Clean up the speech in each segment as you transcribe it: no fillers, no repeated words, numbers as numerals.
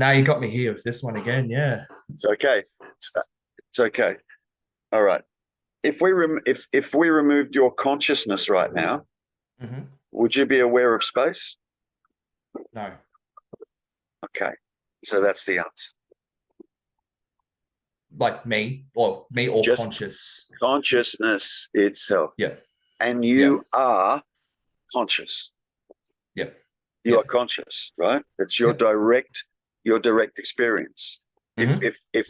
Now you got me here with this one again. Yeah. It's okay. It's okay. All right. If we removed your consciousness right now, would you be aware of space? No. Okay. So that's the answer. Like me or Just conscious. consciousness itself. Yeah. And you are conscious. Yeah. You are conscious, right? It's your direct experience. If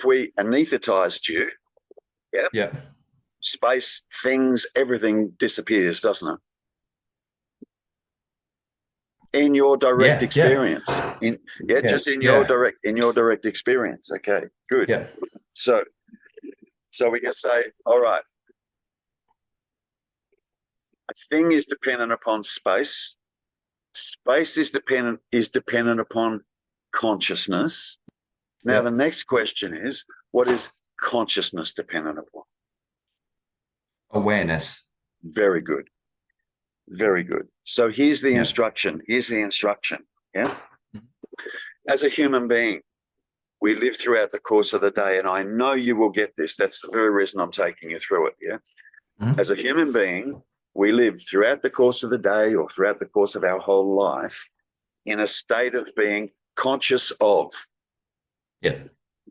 we anesthetized you, space, things, everything disappears, doesn't it? In your direct experience. Just in your direct experience. Okay, good. Yeah. So we can say, all right, a thing is dependent upon space. Space is dependent upon consciousness. Now the next question is, what is consciousness dependent upon? Awareness. Very good. Very good. So here's the instruction. Here's the instruction. Yeah. As a human being, we live throughout the course of the day, and I know you will get this. That's the very reason I'm taking you through it. Yeah. As a human being, we live throughout the course of the day or throughout the course of our whole life in a state of being conscious of. Yeah.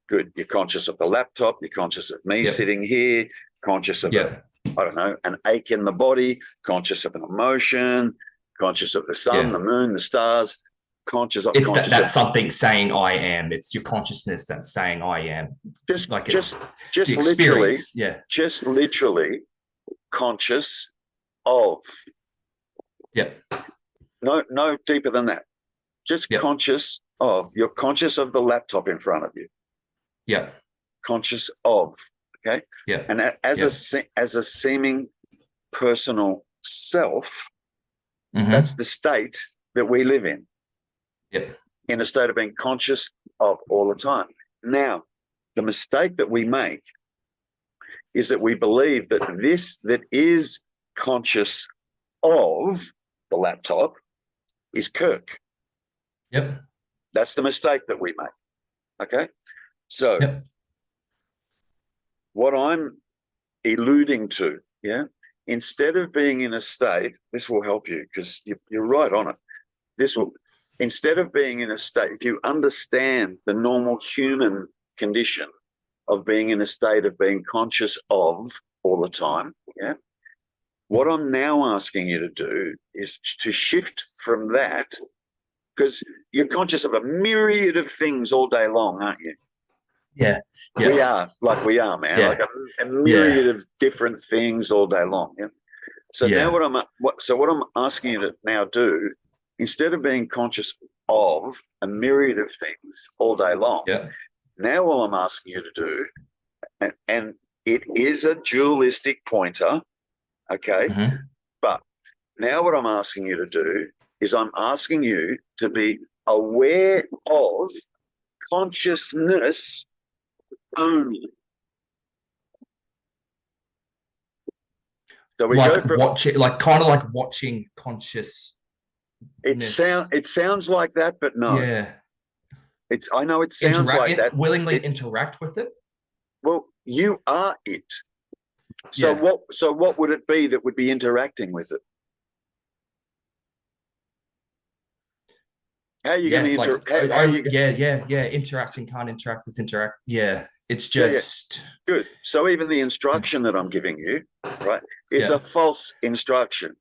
Good. You're conscious of the laptop. You're conscious of me sitting here, conscious of I don't know, an ache in the body, conscious of an emotion, conscious of the sun, the moon, the stars, conscious of that's something saying I am. It's your consciousness that's saying I am. Just literally, just literally conscious of. Yeah. No deeper than that. Just conscious of. You're conscious of the laptop in front of you. Yeah. Conscious of. Okay. Yeah. And as a seeming personal self, that's the state that we live in. Yeah. In a state of being conscious of all the time. Now, the mistake that we make is that we believe that this that is conscious of the laptop is Kirk. Yep. That's the mistake that we make. Okay. So what I'm alluding to, instead of being in a state, this will help you because you're right on it. Instead of being in a state, if you understand the normal human condition of being in a state of being conscious of all the time, what I'm now asking you to do is to shift from that, because you're conscious of a myriad of things all day long, aren't you? Yeah. We are, man. Like a myriad of different things all day long. Yeah. So now what I'm asking you to now do, instead of being conscious of a myriad of things all day long, now what I'm asking you to do, and it is a dualistic pointer, okay? But now what I'm asking you to do is I'm asking you to be aware of consciousness only. So we like watching, like kind of like watching conscious. It sounds like that, but no. Yeah. I know it sounds like that. Willingly interact with it. Well, you are it. So what would it be that would be interacting with it? How are you going to interact? Interacting can't interact with interact. Yeah. It's just good. So even the instruction that I'm giving you, right? It's a false instruction.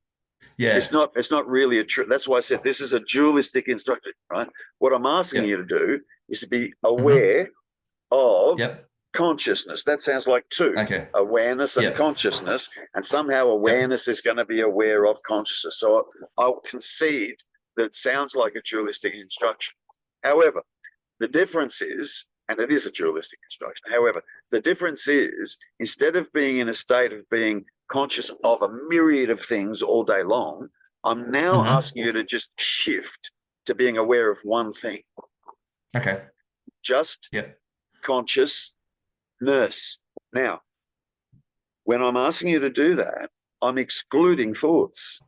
Yeah. It's not really a true. That's why I said this is a dualistic instruction, right? What I'm asking you to do is to be aware of consciousness. That sounds like two. Okay. Awareness and consciousness. And somehow awareness is going to be aware of consciousness. So I'll concede that it sounds like a dualistic instruction. However, the difference is, and it is a dualistic instruction. However, the difference is, instead of being in a state of being conscious of a myriad of things all day long, I'm now asking you to just shift to being aware of one thing. Okay. Just consciousness. Now, when I'm asking you to do that, I'm excluding thoughts.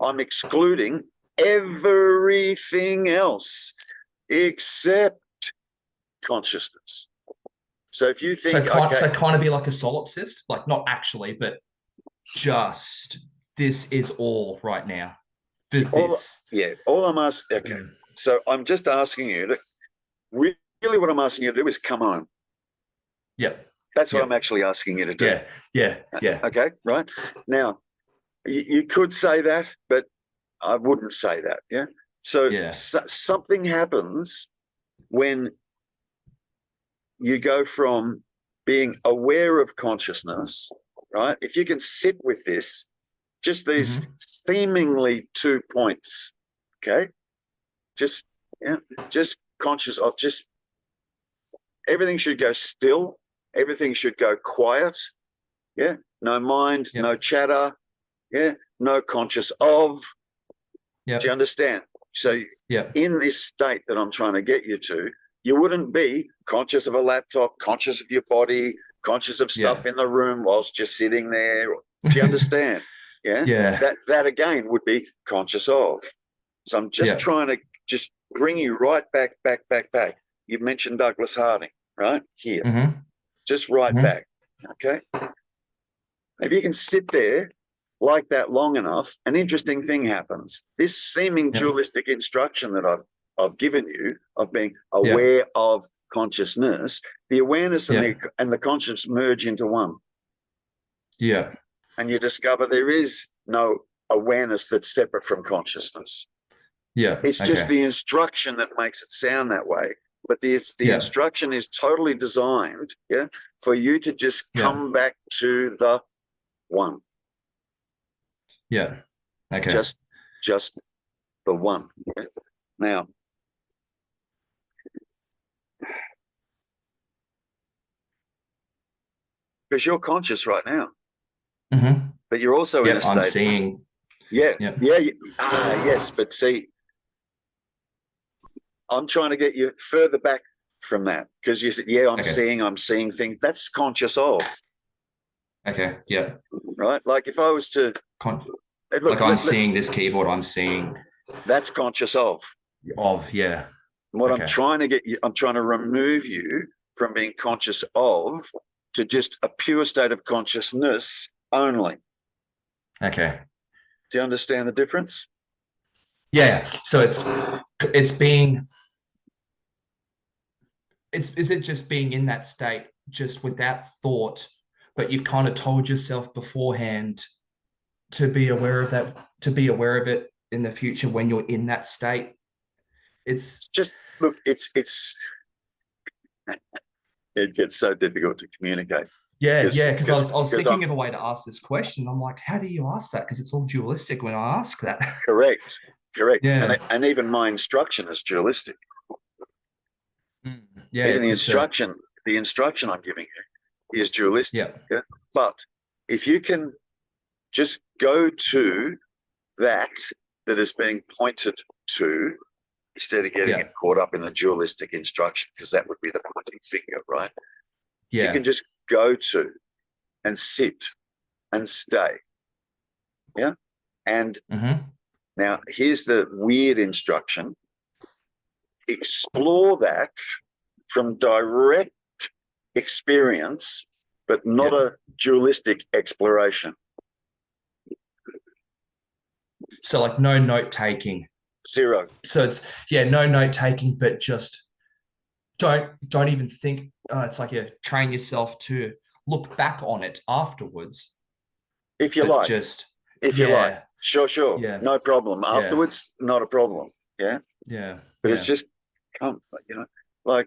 I'm excluding everything else. except consciousness. So if you think, so kind of be like a solipsist, like not actually, but just this is all right now for this. All I'm asking. Okay, so I'm just asking you to really what I'm asking you to do is come on. Yep. That's what I'm actually asking you to do. Yeah. Okay, right now you could say that, but I wouldn't say that. Yeah. So something happens when you go from being aware of consciousness, right? If you can sit with this, just these seemingly 2 points, okay? Just conscious of just everything should go still, everything should go quiet, yeah? No mind, no chatter, yeah? No conscious of. Do you understand? So in this state that I'm trying to get you to, you wouldn't be conscious of a laptop, conscious of your body, conscious of stuff in the room whilst you're sitting there. Do you understand? That again would be conscious of. So I'm just trying to just bring you right back. You mentioned Douglas Harding, right? Here. Just right back. Okay. If you can sit there like that long enough, an interesting thing happens. This seeming dualistic instruction that I've given you of being aware of consciousness, the awareness and the conscious merge into one. Yeah. And you discover there is no awareness that's separate from consciousness. Yeah. It's just the instruction that makes it sound that way. But the instruction is totally designed, for you to just come back to the one. Yeah. Okay. Just the one. Okay? Now, because you're conscious right now, but you're also in a state. I'm seeing. Yes, but see, I'm trying to get you further back from that because you said, I'm seeing things. That's conscious of. Okay. Yeah. Right. Like if I was to I'm seeing this keyboard. I'm seeing. That's conscious of. Yeah. What I'm trying to get you, I'm trying to remove you from being conscious of to just a pure state of consciousness only. Okay. Do you understand the difference? Yeah. So it's being. Is it just being in that state, just without thought, but you've kind of told yourself beforehand to be aware of that, to be aware of it in the future when you're in that state? It's just look. It's it gets so difficult to communicate. Because I was thinking of a way to ask this question. I'm like, how do you ask that? Because it's all dualistic when I ask that. Correct. Yeah. And even my instruction is dualistic. Yeah. Even the instruction I'm giving you is dualistic. Yeah. But if you can just go to that is being pointed to, instead of getting it caught up in the dualistic instruction, because that would be the pointing finger, right? Yeah. You can just go to and sit and stay. Yeah. And now here's the weird instruction. Explore that from direct experience, but not a dualistic exploration. So like no note taking. Zero. So it's no note taking, but just don't even think. It's like you train yourself to look back on it afterwards. If you like. If you like. Sure. Yeah. No problem. Afterwards, not a problem. Yeah. Yeah. But it's just like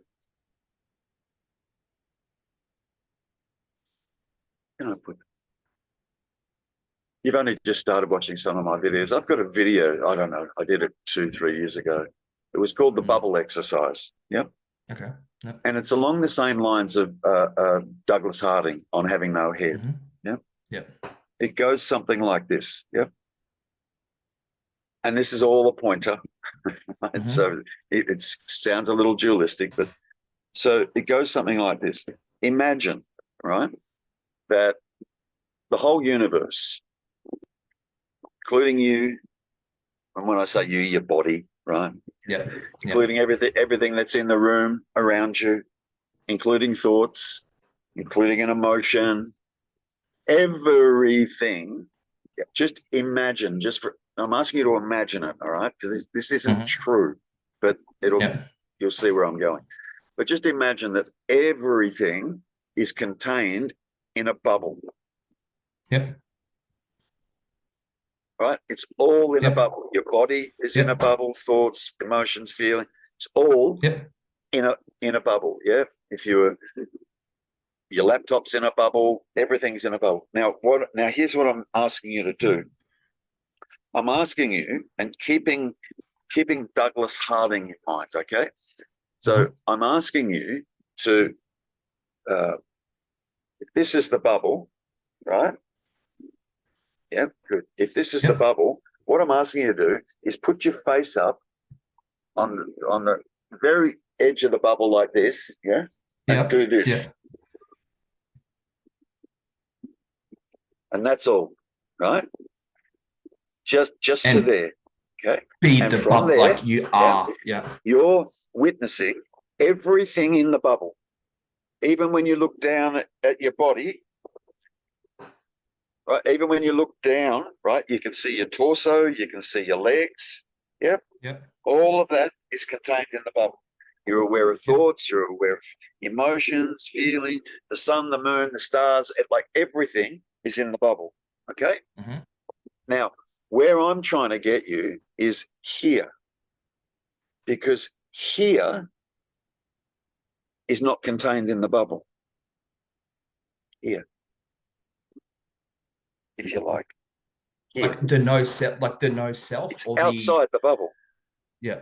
you've only just started watching some of my videos. I've got a video, I don't know, I did it 2-3 years ago. It was called the bubble exercise. Yep. Okay. Yep. And it's along the same lines of Douglas Harding on having no head. Yep. Yep. It goes something like this. Yep. And this is all a pointer. Right? So it sounds a little dualistic, but so it goes something like this. Imagine, right, that the whole universe, including you, and when I say you, your body, right? Yeah. Including everything that's in the room around you, including thoughts, including an emotion, everything. Just imagine, I'm asking you to imagine it, all right? Because this isn't true, but you'll see where I'm going. But just imagine that everything is contained in a bubble. Yep. Right? It's all in a bubble. Your body is in a bubble, thoughts, emotions, feeling. It's all in a bubble. Yeah. If your laptop's in a bubble, everything's in a bubble. Now here's what I'm asking you to do. I'm asking you, and keeping Douglas Harding in mind, okay? So I'm asking you to if this is the bubble, right? Yeah, good. If this is the bubble, what I'm asking you to do is put your face up on the very edge of the bubble like this, yeah? And do this. Yeah. And that's all, right? Just to there, okay? Be and the from bubble there, like you are. You're witnessing everything in the bubble. Even when you look down at your body, right? Even when you look down, right, you can see your torso, you can see your legs. Yep. All of that is contained in the bubble. You're aware of thoughts, you're aware of emotions, feeling, the sun, the moon, the stars, like everything is in the bubble. Okay? Now, where I'm trying to get you is here. Because here is not contained in the bubble. Here. If you like. Here. Like the no self, it's outside the bubble. Yeah.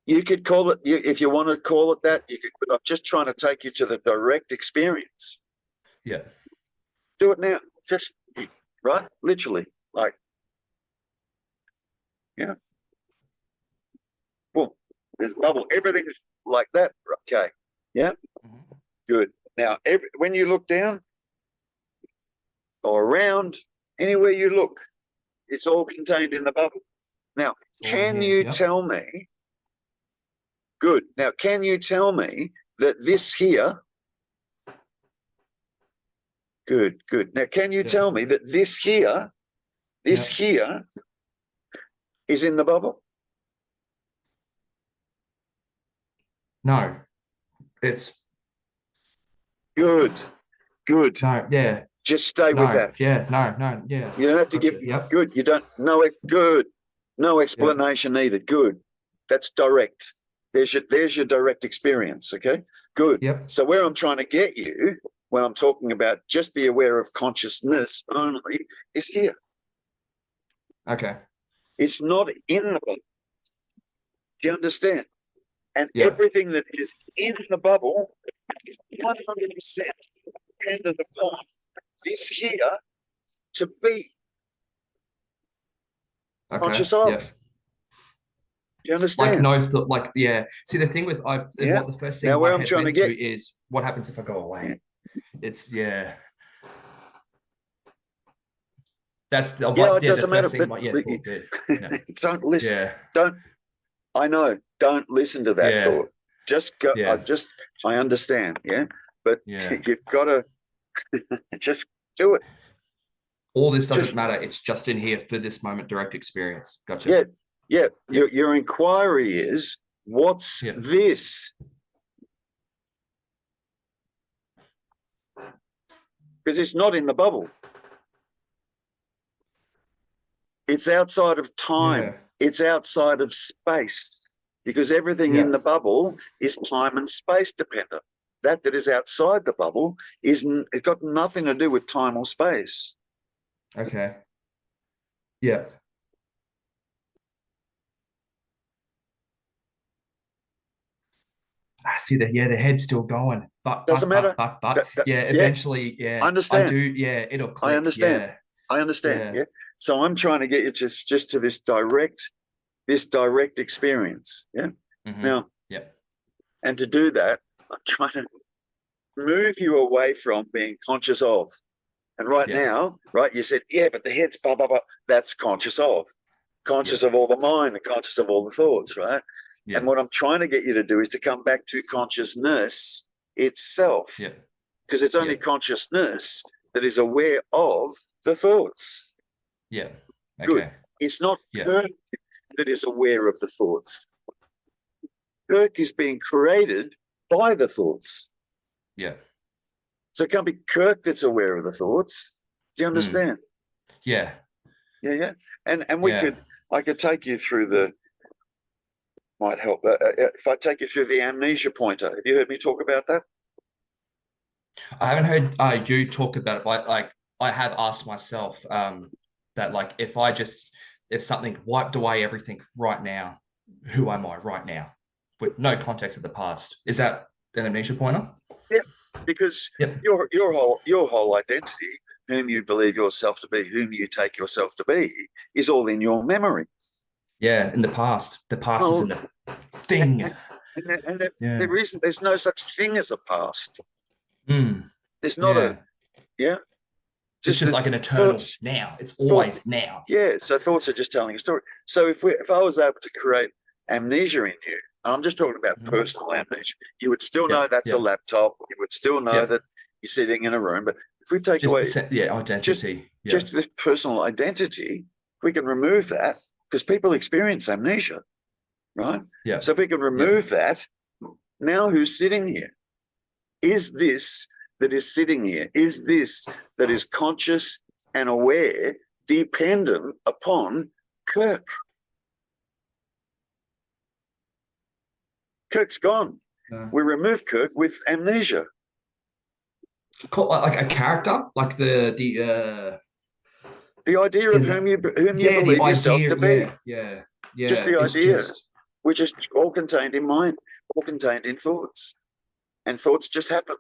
You could call it, if you want to call it that, you could, but I'm just trying to take you to the direct experience. Yeah. Do it now. Just, right? Literally. Like, yeah. Boom. There's bubble. Everything's like that. Okay. Yeah. Good. Now, when you look down or around, anywhere you look, it's all contained in the bubble. Now, can you tell me? Good. Now, can you tell me that this here? Good. Now, can you tell me that this here is in the bubble? No. It's good. No, yeah. Just stay with that. Yeah, no, yeah. You don't have to give good. You don't know it. Good. No explanation needed. Good. That's direct. There's your direct experience. Okay. Good. So where I'm trying to get you, when I'm talking about just be aware of consciousness only, is here. Okay. It's not in the bubble. Do you understand? And everything that is in the bubble is 100% dependent upon this here to be conscious of. Do you understand? See, the thing with what the first thing where I'm trying to get is what happens if I go away. It's That's the it doesn't matter. Don't listen. Yeah. Don't listen to that thought. Just go. I understand. Yeah, but you've got to just do it. All this doesn't matter. It's just in here for this moment, direct experience. Gotcha. Yeah. Your inquiry is, what's this? Because it's not in the bubble. It's outside of time. Yeah. It's outside of space. Because everything in the bubble is time and space dependent. That is outside the bubble it's got nothing to do with time or space. Okay. Yeah. I see that. Yeah, the head's still going. But doesn't matter. Eventually, I understand. I do. Yeah, it'll click. I understand. I understand. Yeah. So I'm trying to get you just to this direct experience. Yeah. Now. And to do that, I'm trying to move you away from being conscious of. And now, right, you said, but the head's blah, blah, blah. That's conscious of. conscious of all the mind and conscious of all the thoughts, right? And what I'm trying to get you to do is to come back to consciousness itself, because it's only consciousness that is aware of the thoughts. Yeah. Okay. Good. It's not Kirk that is aware of the thoughts. Kirk is being created by the thoughts. Yeah. So it can't be Kirk that's aware of the thoughts. Do you understand? Yeah. Yeah. And I could take you through might help. If I take you through the amnesia pointer, have you heard me talk about that? I haven't heard you talk about it, but like I have asked myself that like if something wiped away everything right now, who am I right now? With no context of the past. Is that an amnesia pointer? Yeah, because your whole identity, whom you believe yourself to be, whom you take yourself to be, is all in your memory. Yeah, in the past. The past is in the thing. There's no such thing as a past. There's not it's just like an eternal now. It's always now. Yeah, so thoughts are just telling a story. So if I was able to create amnesia in you, and I'm just talking about personal amnesia, you would still know that's a laptop. You would still know that you're sitting in a room. But if we take away identity, just this personal identity, we can remove that, because people experience amnesia, right? Yeah. So if we can remove that, now who's sitting here? Is this that is sitting here? Is this that is conscious and aware, dependent upon Kirk? Kirk's gone. We remove Kirk with amnesia. Like a character, like the idea of whom you believe yourself to be. Yeah. Just the idea, which is all contained in mind, all contained in thoughts, and thoughts just happen.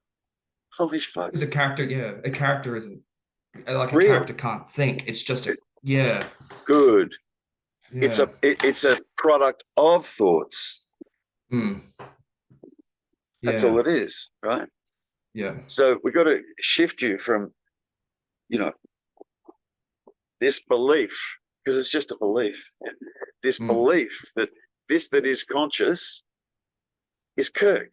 Holy fuck! Because a character isn't like real. A character can't think. It's just good. Yeah. It's a product of thoughts. That's all it is, right? Yeah. So we've got to shift you from, this belief, because it's just a belief, this belief that this that is conscious is Kirk.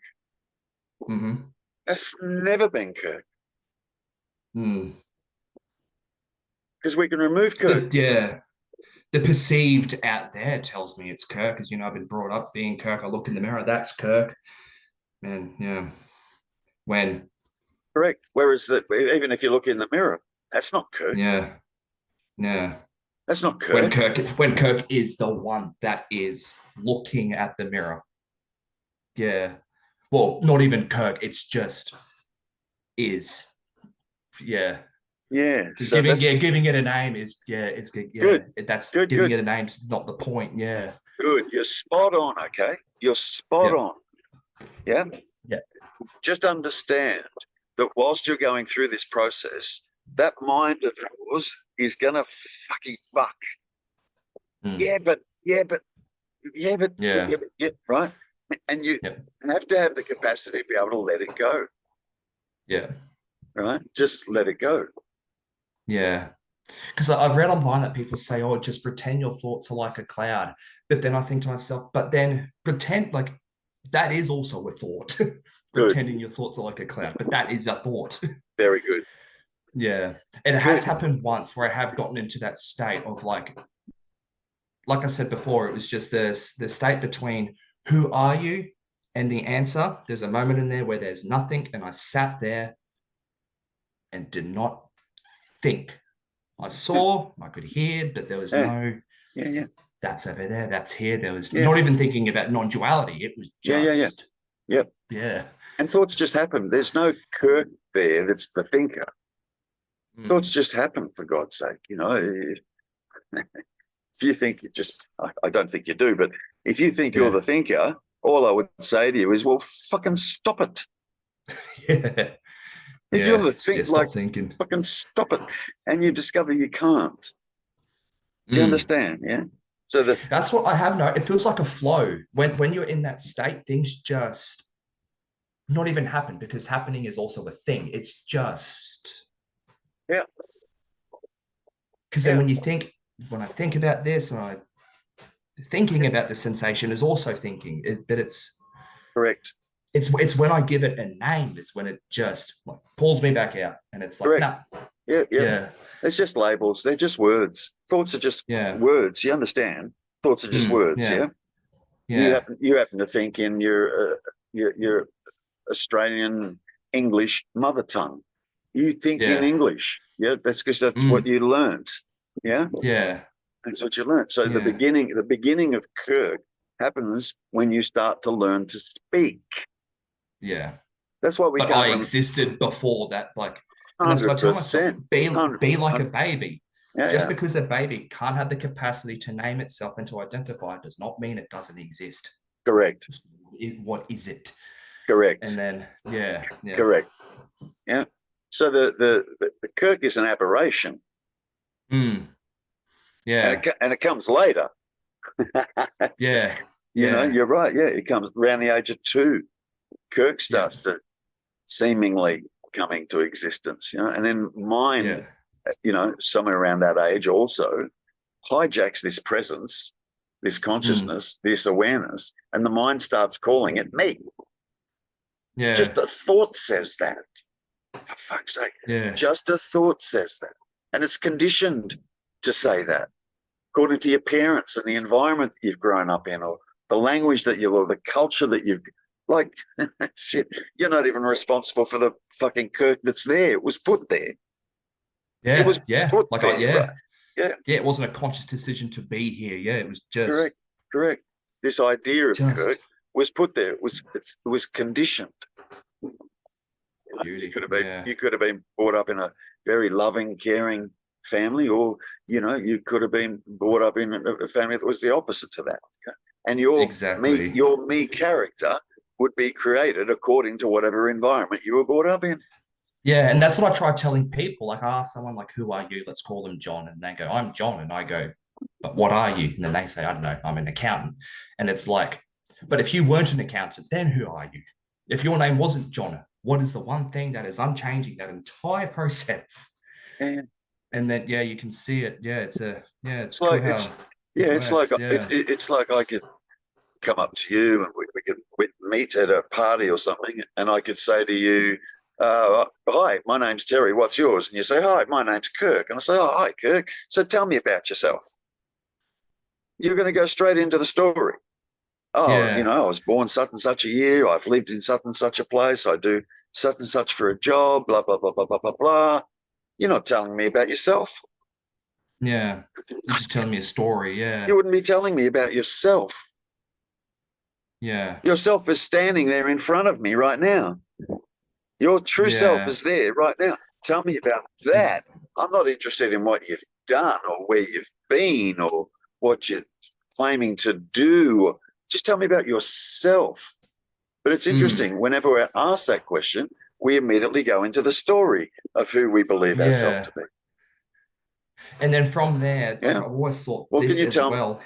That's never been Kirk. Because we can remove Kirk. The perceived out there tells me it's Kirk, because I've been brought up being Kirk. I look in the mirror, that's Kirk. And when correct. Whereas even if you look in the mirror, that's not Kirk. Yeah. That's not Kirk. When Kirk is the one that is looking at the mirror. Yeah. Well, not even Kirk. It's just is. Yeah. Yeah. So giving it a name is it's good. Yeah. Good. That's good. Giving it a name's not the point. Yeah. Good. You're spot on. Okay. You're spot on. Yeah. Yeah. Just understand that whilst you're going through this process, that mind of yours is gonna fucking fuck. Yeah, but right. And you have to have the capacity to be able to let it go. Yeah. Right. Just let it go. Yeah. Because I've read online that people say, "Oh, just pretend your thoughts are like a cloud." But then I think to myself, but then pretend like that is also a thought. Pretending your thoughts are like a cloud, but that is a thought. Very good. Yeah. And it has happened once where I have gotten into that state of like I said before, it was just the state between who are you and the answer. There's a moment in there where there's nothing, and I sat there and did not think. I saw, I could hear, but there was no that's over there, that's here. There was not even thinking about non-duality. It was just yeah. And thoughts just happen. There's no Kirk there that's the thinker. Thoughts just happen, for God's sake. If you think you just, I don't think you do, but if you think you're the thinker, all I would say to you is, well, fucking stop it. Yeah. If you're the thinking, fucking stop it. And you discover you can't. Do you understand? Yeah. So that's what I have known. It feels like a flow. When you're in that state, things just not even happen, because happening is also a thing. It's just because then when I think about this, and thinking about the sensation is also thinking, but Correct. it's when I give it a name, it's when it just like pulls me back out, and it's like, Correct. nah, Yeah, yeah. yeah, It's just labels. They're just words. Thoughts are just yeah, words. You understand? Thoughts are just words. yeah, Yeah. yeah, You happen to think in your Australian English mother tongue. You think in yeah, English. Yeah, that's because that's what you learned. Yeah, yeah, that's what you learned. So yeah, the beginning of Kirk happens when you start to learn to speak. yeah. That's why we But can't I remember. existed before that, like, and that's what I tell myself: 100%. be like a 100. baby. Yeah, Just yeah. because a baby can't have the capacity to name itself and to identify does not mean it doesn't exist. Correct. What is it? And Correct. then, yeah, yeah, Correct. Yeah. So the Kirk is an aberration, yeah, and it comes later. yeah, You know, yeah, you're right. Yeah, it comes around the age of 2. Kirk yeah, starts to seemingly coming to existence. You know, and then mind, yeah, somewhere around that age also hijacks this presence, this consciousness, this awareness, and the mind starts calling it me. yeah, Just the thought says that. For fuck's sake, yeah, just a thought says that, and it's conditioned to say that according to your parents and the environment that you've grown up in, or the language that or the culture that you've like. Shit, you're not even responsible for the fucking Kirk that's there. It was put there. It yeah, was yeah. put Like, there, right? yeah, Yeah, yeah. It wasn't a conscious decision to be here. Yeah, it was correct, just, correct. This idea of just Kirk was put there. It was conditioned. beauty. Yeah, You could have been brought up in a very loving, caring family, or you could have been brought up in a family that was the opposite to that. Okay? And exactly. your me character would be created according to whatever environment you were brought up in. Yeah, and that's what I try telling people. Like, I ask someone, like, who are you? Let's call them John. And they go, I'm John. And I go, but what are you? And then they say, I don't know, I'm an accountant. And it's like, but if you weren't an accountant, then who are you? If your name wasn't John, what is the one thing that is unchanging that entire process? And And then, yeah, you can see it. Yeah, it's it's cool like how it works. Yeah. it's like I could come up to you and we could meet at a party or something, and I could say to you, hi, my name's Terry, what's yours? And you say, hi, my name's Kirk. And I say, oh, hi, Kirk. So tell me about yourself. You're going to go straight into the story. Oh, Yeah. I was born such and such a year. I've lived in such and such a place. I do such and such for a job, blah, blah, blah, blah, blah, blah, blah. You're not telling me about yourself. Yeah. You're just telling me a story. You Yeah. wouldn't be telling me about yourself. Yeah. Yourself is standing there in front of me right now. Your true self Yeah. is there right now. Tell me about Ex- that. I'm not interested in what you've done or where you've been or what you're claiming to do. Just tell me about yourself. But it's mm, interesting, whenever we're asked that question, we immediately go into the story of who we believe ourselves yeah. to be. And then from there, like Yeah. I've always thought What can this you as tell me? well.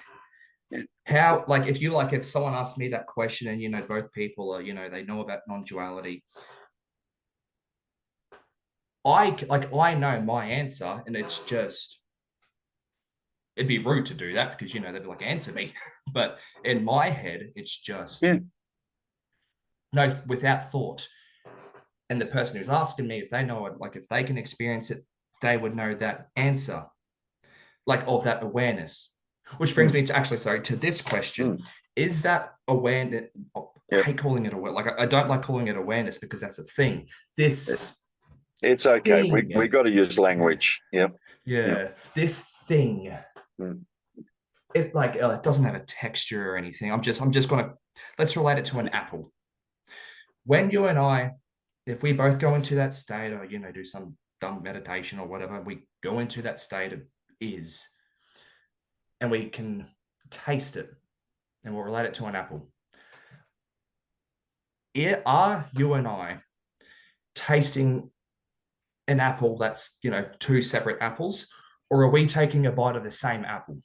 Yeah. How, like if someone asked me that question and both people are, they know about non-duality, I know my answer, and it's just it'd be rude to do that because they'd be like, answer me. But in my head, it's just Yeah. no, without thought. And the person who's asking me, if they know it, like if they can experience it, they would know that answer, like of that awareness. Which brings Mm. me to actually, sorry, to this question. Mm. Is that awareness? I Yep. hate calling it awareness. Like I don't like calling it awareness because that's a thing. This It's okay. thing. We got to use language. Yep. Yep. Yeah. This thing. Mm. It doesn't have a texture or anything. I'm just gonna let's relate it to an apple. When you and I, if we both go into that state or do some dumb meditation or whatever, we go into that state of is, and we can taste it, and we'll relate it to an apple. Are you and I tasting an apple that's two separate apples, or are we taking a bite of the same apple?